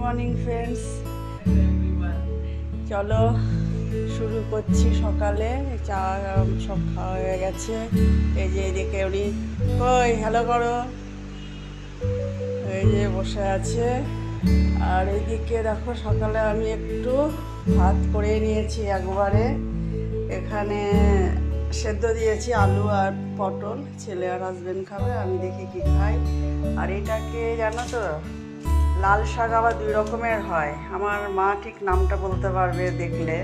Morning friends, চলো শুরু করছি। সকালে চা সব খাওয়া হয়ে গেছে। এই যে এদিকে উনি কই হ্যালো করো, এই যে বসে আছে। আর এইদিকে দেখো সকালে আমি একটু ভাত করে নিয়েছি একবারে। এখানে সেদ্ধ দিয়েছি আলু আর পটল, ছেলে আর হাজবেন্ড খাবে, আমি দেখি কি খাই। আর এটাকে জানো তো, লাল শাক আবার দুই রকমের হয়, আমার মা ঠিক নামটা বলতে পারবে দেখলে।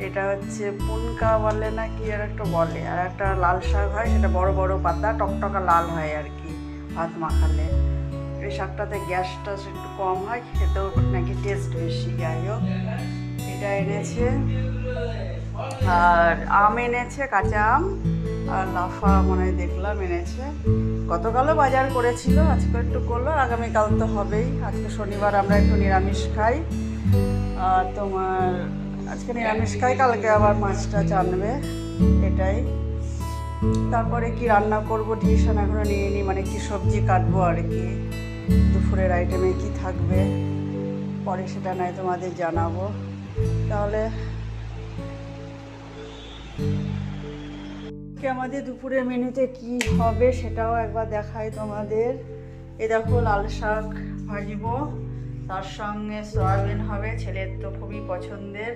এটা হচ্ছে পুনকা বলে না কি আর একটা বলে, আর একটা লাল শাক হয়, সেটা বড় বড় পাতা টকটকা লাল হয় আর কি, ভাত মাখালে। এই শাকটাতে গ্যাসটা একটু কম হয়, খেতেও নাকি টেস্ট বেশি। যাই হোক, এটা এনেছে। আর আম এনেছে, কাঁচা আম আর লাফা মনে হয় দেখলাম এনেছে। গতকালও বাজার করেছিল, আজকে একটু করলো, আগামীকাল তো হবেই। আজকে শনিবার, আমরা একটু নিরামিষ খাই। আর তোমার আজকে নিরামিষ খাই, কালকে আবার মাছটা আনবে, এটাই। তারপরে কি রান্না করব ডিসিশন এখনো নিইনি, মানে কি সবজি কাটবো আর কি, দুপুরের আইটেমে কি থাকবে পরে সেটা নয় তোমাদের জানাবো। তাহলে আমাদের দুপুরের মেনুতে কি হবে সেটাও একবার দেখাই তোমাদের। এ দেখো লাল শাক ভাজবো, তার সঙ্গে সয়াবিন হবে, ছেলের তো খুবই পছন্দের।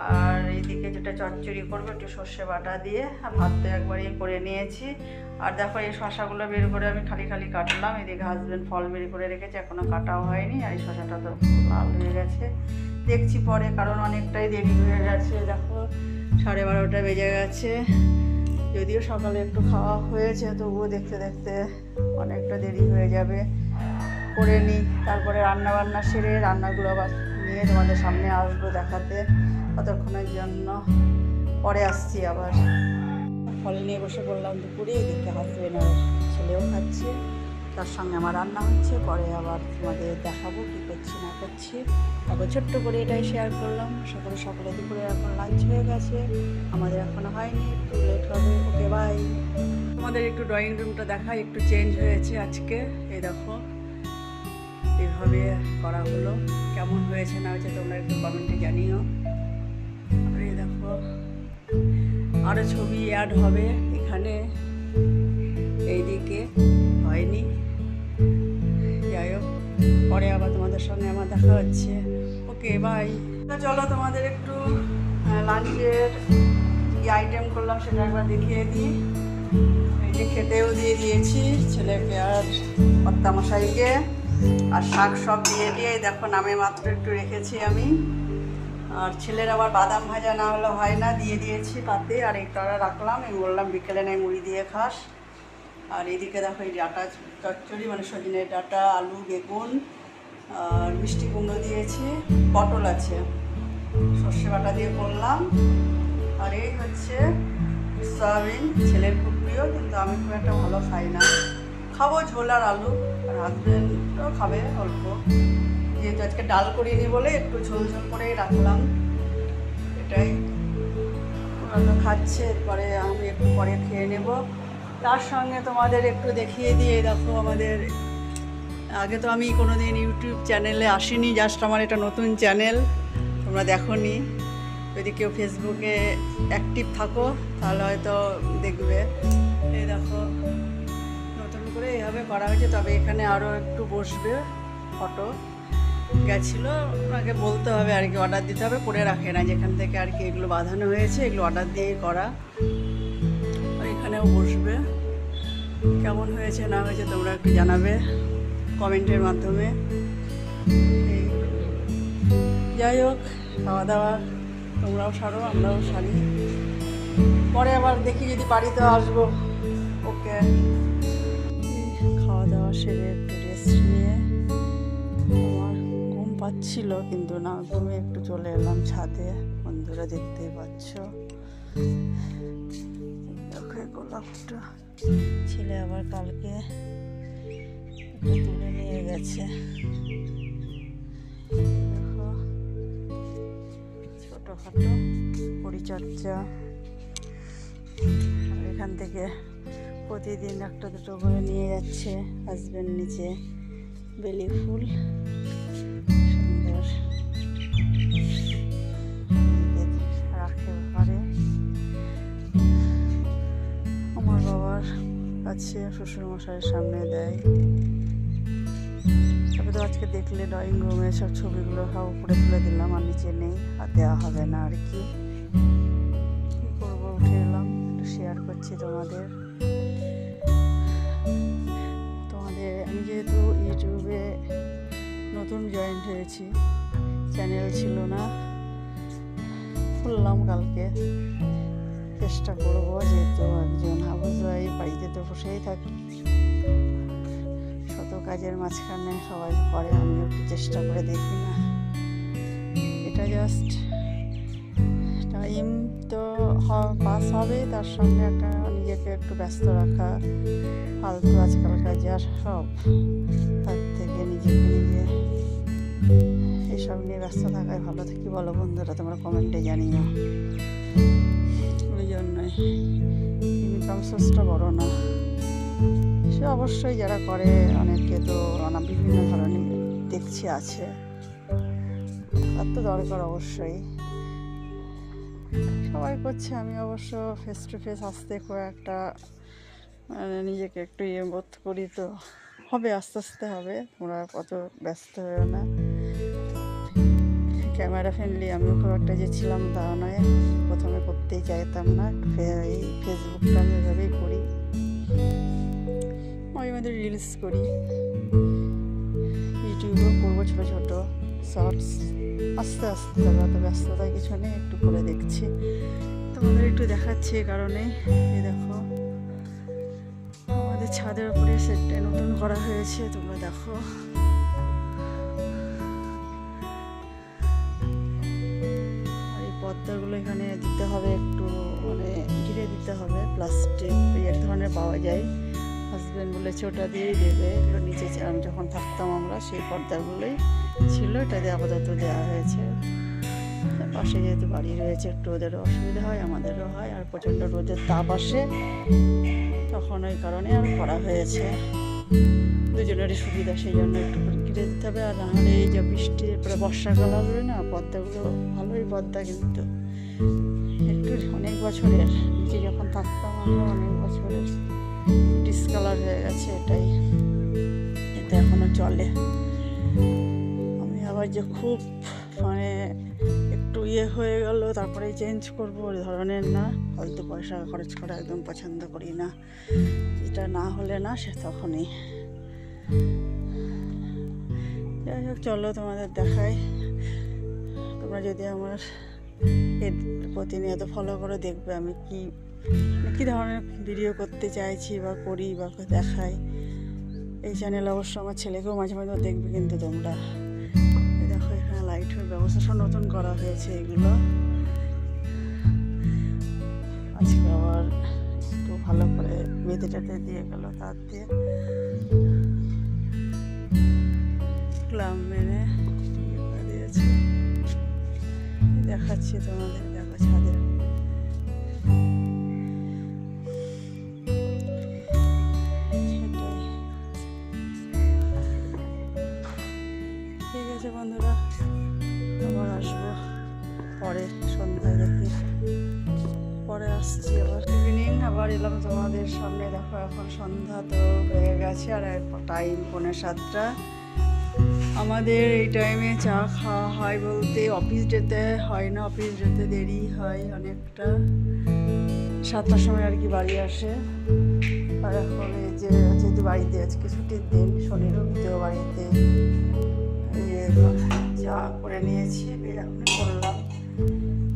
আর এইদিকে যেটা চচ্চড়ি করবো একটু সর্ষে বাটা দিয়ে, আর ভাত তো একবারই করে নিয়েছি। আর দেখো এই শশাগুলো বের করে আমি খালি খালি কাটলাম। এদিকে হাজব্যান্ড ফল বের করে রেখেছে, এখনো কাটাও হয়নি। আর এই শশাটা তো লাল হয়ে গেছে, দেখছি পরে, কারণ অনেকটাই দেরি হয়ে গেছে। দেখো 12:30 বেজে গেছে, যদিও সকালে একটু খাওয়া হয়েছে, তবুও দেখতে দেখতে অনেকটা দেরি হয়ে যাবে। করে নিই, তারপরে রান্না বান্না সেরে রান্নাগুলো আবার নিয়ে তোমাদের সামনে আসবো দেখাতে। ততক্ষণের জন্য পরে আসছি আবার। ফল নিয়ে বসে পড়লাম দুপুরে, এদিকে হাজবেন্ড আর ছেলেও খাচ্ছে, তার সঙ্গে আমার রান্না হচ্ছে। পরে আবার তোমাদের দেখাবো কী করছি না করছি। তারপর ছোট্ট করে এটাই শেয়ার করলাম। সকালে দুপুরে এখন লাঞ্চ হয়ে গেছে, আমাদের এখনো হয়নি, একটু লেট হবে। Okay bye. তোমাদের একটু ড্রয়িং রুমটা দেখাই, একটু চেঞ্জ হয়েছে আজকে। এই দেখো এইভাবে করা হলো, কেমন হয়েছে না হয়েছে তোমরা একটু কমেন্টে জানিও। আর এই দেখো আরও ছবি অ্যাড হবে এখানে, এইদিকে হয়নি। যাই হোক, পরে আবার তোমাদের সঙ্গে আমার দেখা হচ্ছে। Okay bye. চলো তোমাদের একটু লাঞ্চের কি আইটেম করলাম সেটা একবার দেখিয়ে দিই। এই যে খেতেও দিয়ে দিয়েছি ছেলেকে আর কর্তামশাইকে, আর শাক সব দিয়ে দেখো নামে মাত্র একটু রেখেছি আমি। আর ছেলের আবার বাদাম ভাজা না হলে হয় না, দিয়ে দিয়েছি পাতে। আর এই কড়া রাখলাম, আমি বললাম বিকেলে নেই মুড়ি দিয়ে খাস। আর এইদিকে দেখো এই ডাঁটা চচ্চড়ি, মানে সজনে ডাঁটা, আলু, বেগুন আর মিষ্টি কুমড়ো দিয়েছি, পটল আছে, সর্ষে বাটা দিয়ে করলাম। আর এই হচ্ছে সয়াবিন, ছেলের খুব প্রিয়, কিন্তু আমি খুব একটা ভালো খাই না। খাবো ঝোল আর আলু, আর হাজবেন্ডও খাবে অল্প, যেহেতু আজকে ডাল করিনি বলে একটু ঝোল ঝোল করেই রাখলাম। এটাই, ওরা খাচ্ছে, এরপরে আমি একটু পরে খেয়ে নেব। তার সঙ্গে তোমাদের একটু দেখিয়ে দিয়ে, দেখো আমাদের আগে তো আমি কোনোদিন ইউটিউব চ্যানেলে আসিনি, জাস্ট আমার এটা নতুন চ্যানেল, তোমরা দেখোনি। যদি কেউ ফেসবুকে অ্যাক্টিভ থাকো তাহলে হয়তো দেখবে। এই দেখো নতুন করে এইভাবে করা হয়েছে, তবে এখানে আরও একটু বসবে, ফটো গেছিলো, ওনাকে বলতে হবে আর কি, অর্ডার দিতে হবে, করে রাখে না যেখান থেকে আর কি এগুলো বাঁধানো হয়েছে, এগুলো অর্ডার দিয়েই করা। আর এখানেও বসবে। কেমন হয়েছে না হয়েছে তোমরা একটু জানাবে কমেন্টের মাধ্যমে। যাই হোক, খাওয়া দাওয়া তোমরাও সারো, আমরাও সারি, পরে আবার দেখি যদি বাড়িতে আসবো। ওকে, খাওয়া দাওয়া সেরে একটু রেস্ট নিয়ে, আমার ঘুম পাচ্ছিল কিন্তু না ঘুমে একটু চলে এলাম ছাদে, বন্ধুরা দেখতেই পাচ্ছ। গোলাপটা ছেলে আবার কালকে তুলে নিয়ে গেছে। দেখো ছোটোখাটো পরিচর্যা, এখান থেকে প্রতিদিন একটা দুটো করে নিয়ে যাচ্ছে হাজব্যান্ড নিচে বেলি ফুল। আছে, শ্বশুরমশাইয়ের সামনে দেয়। তবে তো আজকে দেখলে ড্রয়িং রুমে সব ছবিগুলো সব উপরে তুলে দিলাম, আর নিচে নেই, আর দেওয়া হবে না আর কি। কী করবো, উঠে এলাম, একটু শেয়ার করছি তোমাদের। আমি যেহেতু ইউটিউবে নতুন জয়েন্ট হয়েছি, চ্যানেল ছিল না, খুললাম কালকে। চেষ্টা করবো, যেহেতু একজন হাউসওয়াইফ, বাড়িতে তো বসেই থাকি, শত কাজের মাঝখানে সবাই করে, আমি একটু চেষ্টা করে দেখি না। এটা জাস্ট টাইম তো পাস হবে, তার সঙ্গে একটা নিজেকে একটু ব্যস্ত রাখা। ফালতু আজকালকার যা সব, তার থেকে নিজেকে এসব নিয়ে ব্যস্ত থাকাই ভালো। কি বলো বন্ধুরা, তোমরা কমেন্টে জানিও। ওই জন্যই ইনকাম সোর্সটা বড় না, সে অবশ্যই যারা করে, অনেকে তো বিভিন্ন ধরনের দেখছি আছে, তার তো দরকার অবশ্যই, সবাই করছে। আমি অবশ্য ফেস টু ফেস আসতে একটা নিজেকে একটু বোধ করি, তো হবে, আস্তে আস্তে হবে, তোমরা কত ব্যস্ত হয়েও না। ক্যামেরা ফ্রেন্ডলি আমিও খুব একটা যে ছিলাম তা নয়, প্রথমে করতেই চাইতাম না। এই ফেসবুকটা আমি এভাবেই করি, মাঝে মাঝে রিলস করি, ইউটিউবেও করবো ছোটো ছোটো শর্টস, আস্তে আস্তে। তারপর তো ব্যস্ততায় কিছু নেই, একটু করে দেখছি, তোমাদের একটু দেখাচ্ছি। এই কারণে এই দেখো, আমাদের ছাদের উপরে সেটটা নতুন করা হয়েছে, তোমরা দেখো। আর এই পর্দাগুলো এখানে দিতে হবে, একটু মানে ঘিরে দিতে হবে, প্লাস্টিক এক ধরনের পাওয়া যায়, হাজব্যান্ড বলেছে ওটা দিয়েই দেবে। এগুলো নিচে যখন থাকতাম আমরা, সেই পর্দাগুলোই ছিল, এটা দিয়ে আপাতত দেওয়া হয়েছে। পাশে যেহেতু বাড়ি রয়েছে, একটু ওদেরও অসুবিধা হয়, আমাদেরও হয়, আর প্রচণ্ড রোদের তাপ আসে, তখন ওই কারণে আর করা হয়েছে। দুজনেরই সুবিধা, সেই জন্য একটু ঘিরে দিতে হবে। আর নাহলে এই যে বৃষ্টি, পরে বর্ষাকাল আসবে না, পর্দাগুলো ভালোই পর্দা, কিন্তু একটু অনেক বছরের, নিচে যখন থাকতাম আমরা অনেক বছরের, ডিসকালার হয়ে গেছে, এটাই, এটা এখনও চলে। আমি আবার যে খুব মানে একটু হয়ে গেল তারপরে চেঞ্জ করবো, ওই ধরনের না, ফালতু পয়সা খরচ করা একদম পছন্দ করি না। এটা না হলে না, সে তখনই। যাই হোক, চলো তোমাদের দেখাই। তোমরা যদি আমার প্রতিনিয়ত ফলো করে দেখবে আমি কী ধরনের ভিডিও করতে চাইছি বা করি বা দেখাই। এই চ্যানেল অবশ্য আমার ছেলেকেও মাঝে মাঝে দেখবে, কিন্তু তোমরা দেখো এখানে লাইটের ব্যবস্থা সব নতুন করা হয়েছে। এগুলো আজকে আবার একটু ভালো করে বেঁধে টেতে দিয়ে গেল, তার দিয়ে ক্লাম মেনে দিয়েছে। দেখাচ্ছি তোমাদের, দেখো ছাদের ঠিক আছে বন্ধুরা, আবার আসবো পরে সন্ধ্যায়, দেখি পরে আসছি আবার। ইভিনিং আবার এলাম তোমাদের সামনে। দেখো এখন সন্ধ্যা তো হয়ে গেছে, আর টাইম 6:45। আমাদের এই টাইমে চা খাওয়া হয় বলতে অফিস যেতে হয় না, অফিস যেতে দেরি হয় অনেকটা, 7টার সময় আর কি বাড়ি আসে। আর এখন এই যে যেহেতু বাড়িতে আজকে ছুটির দিন, শনি রবিতেও বাড়িতে, চা করে নিয়েছি, এখন করলাম।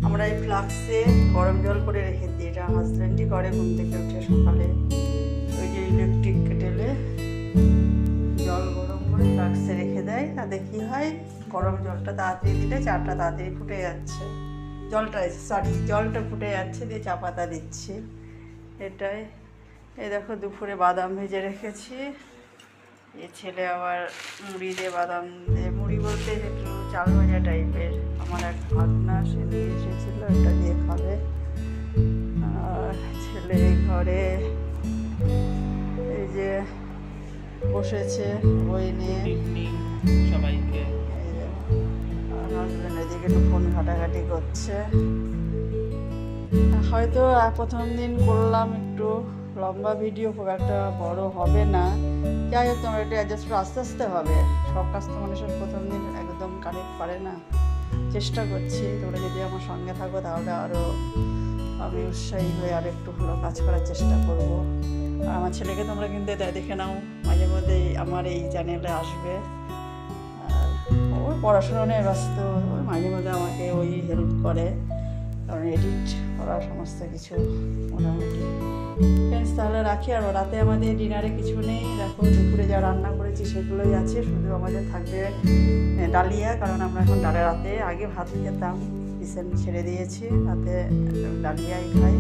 আমরা এই ফ্লাক্সে গরম জল করে রেখে দিই, এটা হাজব্যান্ডই করে ঘুম থেকে উঠে সকালে, ওই যে ইলেকট্রিক কেটেলে জল গরম করে ফ্লাক্সে রেখে দেয়, তাতে কী হয়, গরম জলটা তাড়াতাড়ি দিলে চাটা তাড়াতাড়ি ফুটে যাচ্ছে, জলটা ফুটে যাচ্ছে, দিয়ে চা পাতা দিচ্ছি, এটাই। এই দেখো দুপুরে বাদাম ভেজে রেখেছি, এ ছেলে আবার মুড়ি দিয়ে বাদাম দিয়ে, মুড়ি বলতে একটু চাল ভাজা টাইপের, আমার এক ভাগনা সে নিয়ে এসেছিলো, এটা দিয়ে খাবে। আর ছেলে ঘরে এই যে বসেছে বই নিয়ে, সবাইকে, আর হাজব্যান্ড এদিকে একটু ফোন ঘাটাঘাটি করছে। হয়তো প্রথম দিন করলাম একটু লম্বা ভিডিও খুব একটা বড় হবে না। যাই হোক, তোমরা একটু অ্যাডজাস্ট করে আস্তে আস্তে হবে। সব কাজ তো মানুষের প্রথম দিন একদম কানেক্ট পারে না। চেষ্টা করছি, তোমরা যদি আমার সঙ্গে থাকো তাহলে আরও আমি উৎসাহী হয়ে আর একটু ভালো কাজ করার চেষ্টা করব। আর আমার ছেলেকে তোমরা কিন্তু দেখে নাও, মাঝে মধ্যে আমার এই চ্যানেলে আসবে। আর ওর পড়াশোনা নিয়ে ব্যস্ত, ওই মাঝে মধ্যে আমাকে ওই হেল্প করে, কারণ এডিট করা সমস্ত কিছু মোটামুটি। ফ্রেন্ডস, তাহলে রাখি। আর রাতে আমাদের ডিনারে কিছু নেই, দেখো দুপুরে যা রান্না করেছি সেগুলোই আছে, শুধু আমাদের থাকবে ডালিয়া, কারণ আমরা এখন রাতে আগে ভাত খেতাম, রিসেন্ট ছেড়ে দিয়েছি, রাতে ডালিয়াই খাই।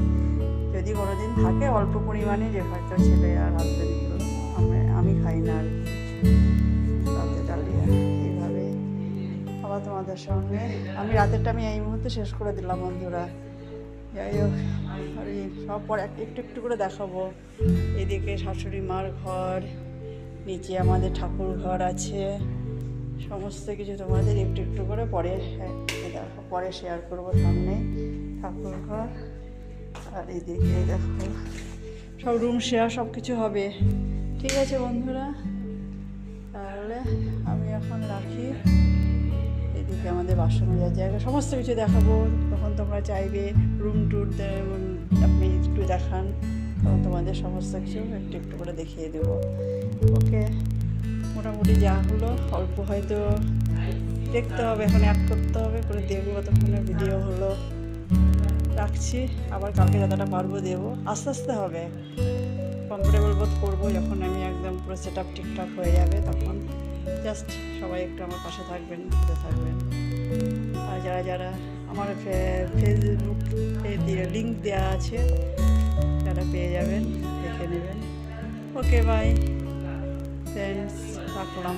যদি কোনো দিন থাকে অল্প পরিমাণে, যে হয়তো ছেলে আর হাজব্যান্ড, আমি খাই না আর কি, রাতে ডালিয়া। এইভাবে আবার তোমাদের সঙ্গে আমি রাতেরটা এই মুহূর্তে শেষ করে দিলাম বন্ধুরা। যাই হোক, আর সব পর একটু একটু করে দেখাবো। এদিকে শাশুড়ি মার ঘর, নিচে আমাদের ঠাকুর ঘর আছে, সমস্ত কিছু তোমাদের একটু একটু করে পরে দেখো, পরে শেয়ার করবো। সামনে ঠাকুর ঘর, আর এদিকে দেখো সব রুম শেয়ার, সব কিছু হবে। ঠিক আছে বন্ধুরা, তাহলে আমি এখন রাখি। এদিকে আমাদের বাসন মেজার জায়গা, সমস্ত কিছু দেখাবো। তখন তোমরা চাইবে রুম ট্যুর আপনি একটু দেখান, তখন তোমাদের সমস্ত কিছু একটু একটু করে দেখিয়ে দেবো। ওকে, মোটামুটি যা হলো অল্প হয়তো দেখতে হবে, এখন অ্যাড করতে হবে, করে দেখবো কতক্ষণে ভিডিও হলো। রাখছি, আবার কালকে যতটা পারবো দেবো, আস্তে আস্তে হবে। কমফোর্টেবল বোধ করবো যখন আমি একদম পুরো সেট আপ ঠিকঠাক হয়ে যাবে, তখন জাস্ট সবাই একটু আমার পাশে থাকবেন, ঘুরে থাকবেন। আর যারা যারা আমার ফেসবুক লিঙ্ক দেওয়া আছে, তারা পেয়ে যাবেন, দেখে নেবেন। ওকে, বাই ফ্রেন্ডস, রাখলাম।